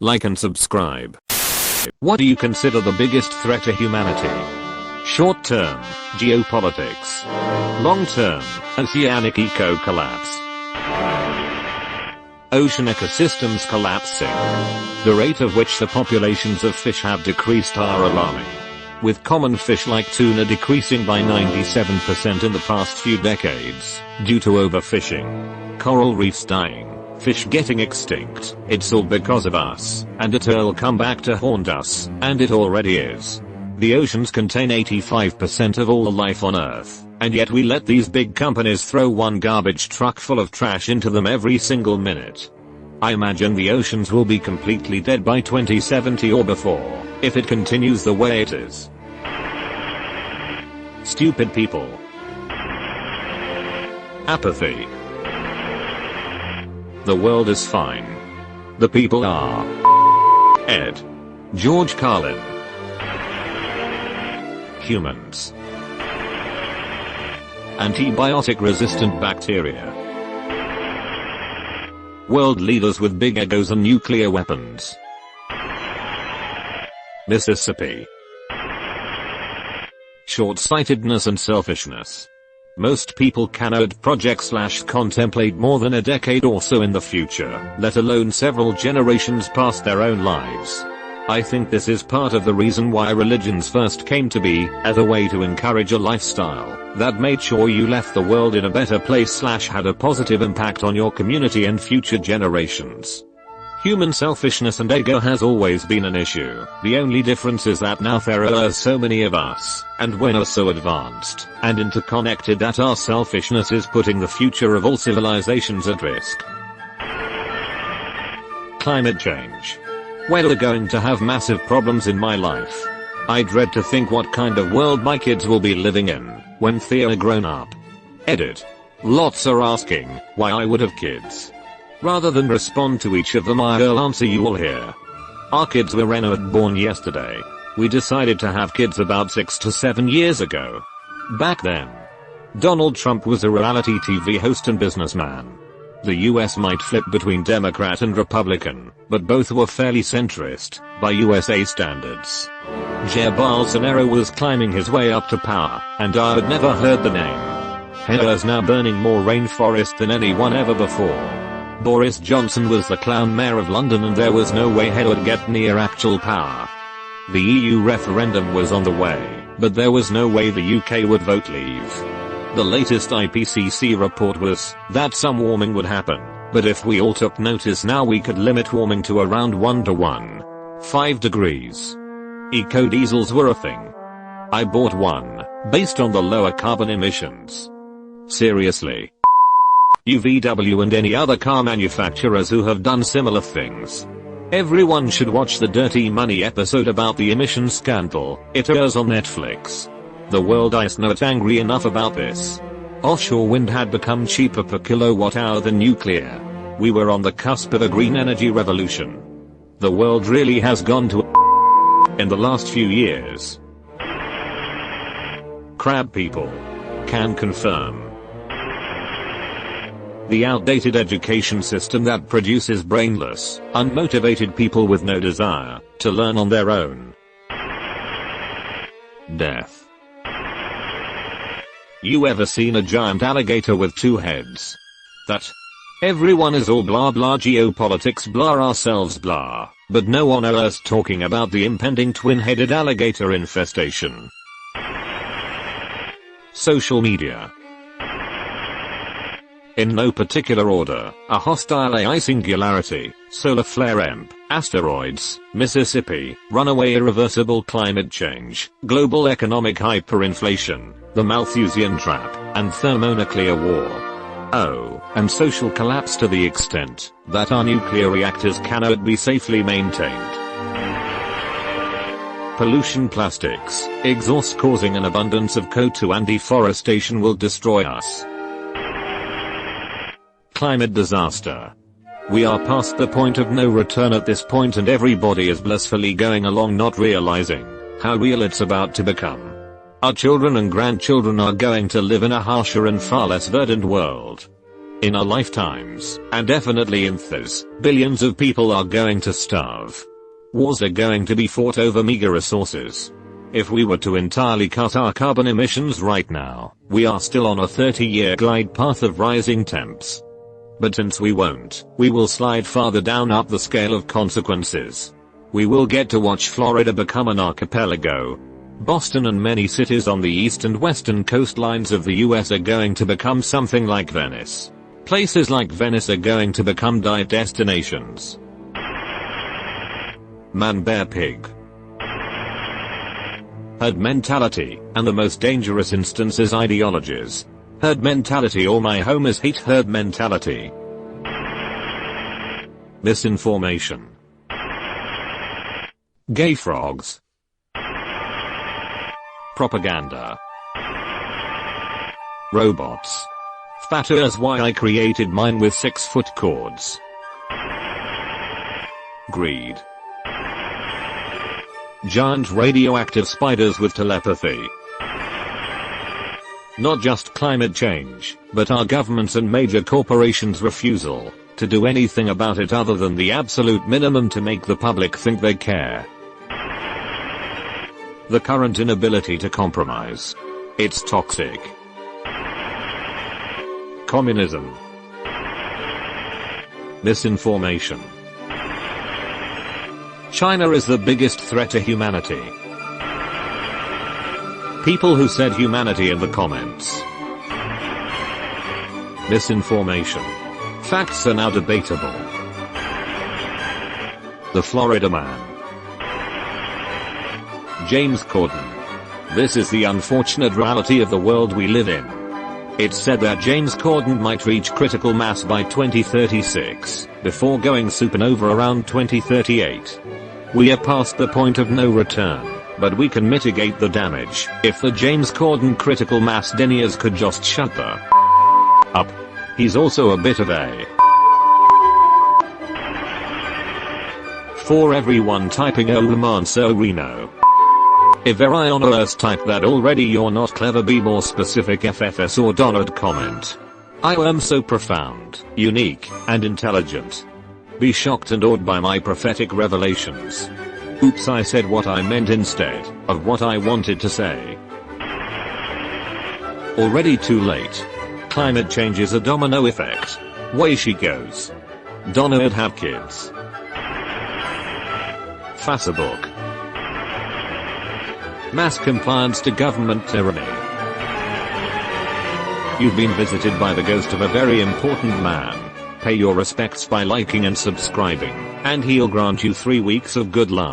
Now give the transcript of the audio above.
like and subscribe. What do you consider the biggest threat to humanity? Short-term, geopolitics. Long-term, oceanic eco-collapse. Ocean ecosystems collapsing. The rate at which the populations of fish have decreased are alarming. With common fish like tuna decreasing by 97% in the past few decades, due to overfishing. Coral reefs dying, fish getting extinct, it's all because of us, and it'll come back to haunt us, and it already is. The oceans contain 85% of all the life on Earth, and yet we let these big companies throw one garbage truck full of trash into them every single minute. I imagine the oceans will be completely dead by 2070 or before, if it continues the way it is. Stupid people. Apathy. The world is fine. The people are Ed. George Carlin. Humans. Antibiotic-resistant bacteria. World leaders with big egos and nuclear weapons. Mississippi. Short-sightedness and selfishness. Most people cannot project/contemplate more than a decade or so in the future, let alone several generations past their own lives. I think this is part of the reason why religions first came to be, as a way to encourage a lifestyle that made sure you left the world in a better place/had a positive impact on your community and future generations. Human selfishness and ego has always been an issue. The only difference is that now there are so many of us, and we're so advanced and interconnected that our selfishness is putting the future of all civilizations at risk. Climate change. We're going to have massive problems in my life. I dread to think what kind of world my kids will be living in when they're grown up. Edit. Lots are asking why I would have kids. Rather than respond to each of them, I'll answer you all here. Our kids were born yesterday. We decided to have kids about 6 to 7 years ago. Back then, Donald Trump was a reality TV host and businessman. The US might flip between Democrat and Republican, but both were fairly centrist, by USA standards. Jair Bolsonaro was climbing his way up to power, and I had never heard the name. He is now burning more rainforest than anyone ever before. Boris Johnson was the clown mayor of London and there was no way he would get near actual power. The EU referendum was on the way, but there was no way the UK would vote leave. The latest IPCC report was that some warming would happen, but if we all took notice now we could limit warming to around 1 to 1.5 degrees. Eco-diesels were a thing. I bought one, based on the lower carbon emissions. Seriously. VW and any other car manufacturers who have done similar things. Everyone should watch the Dirty Money episode about the emissions scandal. It airs on Netflix. The world is not angry enough about this. Offshore wind had become cheaper per kilowatt hour than nuclear. We were on the cusp of a green energy revolution. The world really has gone to in the last few years. Crab people. Can confirm. The outdated education system that produces brainless, unmotivated people with no desire to learn on their own. Death. You ever seen a giant alligator with 2 heads? That. Everyone is all blah blah geopolitics blah ourselves blah, but no one else talking about the impending twin-headed alligator infestation. Social media. In no particular order, a hostile AI singularity, solar flare EMP, asteroids, Mississippi, runaway irreversible climate change, global economic hyperinflation, the Malthusian trap, and thermonuclear war. Oh, and social collapse to the extent that our nuclear reactors cannot be safely maintained. Pollution, plastics, exhaust causing an abundance of CO2 and deforestation will destroy us. Climate disaster. We are past the point of no return at this point and everybody is blissfully going along not realizing how real it's about to become. Our children and grandchildren are going to live in a harsher and far less verdant world. In our lifetimes, and definitely in this, billions of people are going to starve. Wars are going to be fought over meager resources. If we were to entirely cut our carbon emissions right now, we are still on a 30-year glide path of rising temps. But since we won't, we will slide farther down up the scale of consequences. We will get to watch Florida become an archipelago. Boston and many cities on the east and western coastlines of the US are going to become something like Venice. Places like Venice are going to become diet destinations. Man, bear, pig. Herd mentality, and the most dangerous instance is ideologies. Herd mentality, or my homies hate herd mentality. Misinformation. Gay frogs. Propaganda. Robots. Fatter is why I created mine with 6-foot cords. Greed. Giant radioactive spiders with telepathy. Not just climate change, but our governments and major corporations' refusal to do anything about it other than the absolute minimum to make the public think they care. The current inability to compromise. It's toxic. Communism. Misinformation. China is the biggest threat to humanity. People who said humanity in the comments. Misinformation. Facts are now debatable. The Florida man. James Corden. This is the unfortunate reality of the world we live in. It's said that James Corden might reach critical mass by 2036, before going supernova around 2038. We are past the point of no return, but we can mitigate the damage if the James Corden critical mass deniers could just shut the up. He's also a bit of a for everyone typing oh man so Reno. If I on Earth type that already, you're not clever, be more specific, FFS or Donald comment. I am so profound, unique, and intelligent. Be shocked and awed by my prophetic revelations. Oops, I said what I meant instead of what I wanted to say. Already too late. Climate change is a domino effect. Way she goes. Dona'd have kids. Facebook. Mass compliance to government tyranny. You've been visited by the ghost of a very important man. Pay your respects by liking and subscribing, and he'll grant you 3 weeks of good luck.